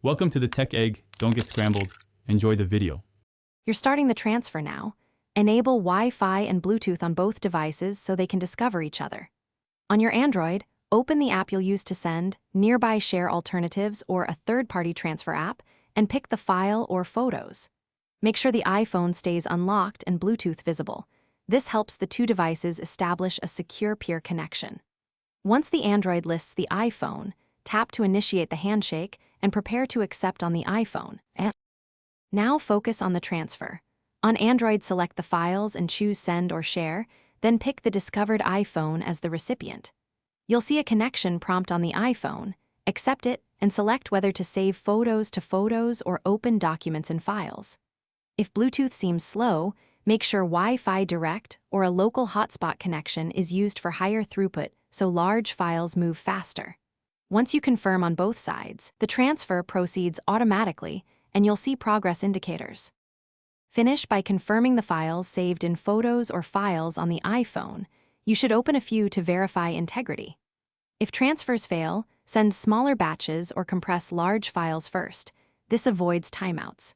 Welcome to the Tech Egg. Don't get scrambled. Enjoy the video. You're starting the transfer now. Enable Wi-Fi and Bluetooth on both devices so they can discover each other. On your Android, open the app you'll use to send, nearby share alternatives, or a third-party transfer app, and pick the file or photos. Make sure the iPhone stays unlocked and Bluetooth visible. This helps the two devices establish a secure peer connection. Once the Android lists the iPhone, tap to initiate the handshake and prepare to accept on the iPhone. Now focus on the transfer. On Android, select the files and choose Send or Share, then pick the discovered iPhone as the recipient. You'll see a connection prompt on the iPhone. Accept it and select whether to save photos to Photos or open documents and files. If Bluetooth seems slow, make sure Wi-Fi Direct or a local hotspot connection is used for higher throughput so large files move faster. Once you confirm on both sides, the transfer proceeds automatically and you'll see progress indicators. Finish by confirming the files saved in Photos or Files on the iPhone. You should open a few to verify integrity. If transfers fail, send smaller batches or compress large files first. This avoids timeouts.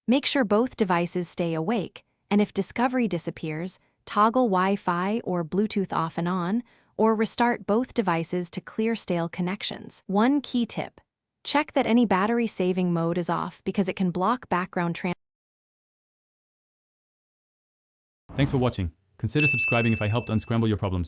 Make sure both devices stay awake, and if discovery disappears, toggle Wi-Fi or Bluetooth off and on, or restart both devices to clear stale connections. One key tip: check that any battery saving mode is off because it can block background transfer. Thanks for watching. Consider subscribing if I helped unscramble your problems.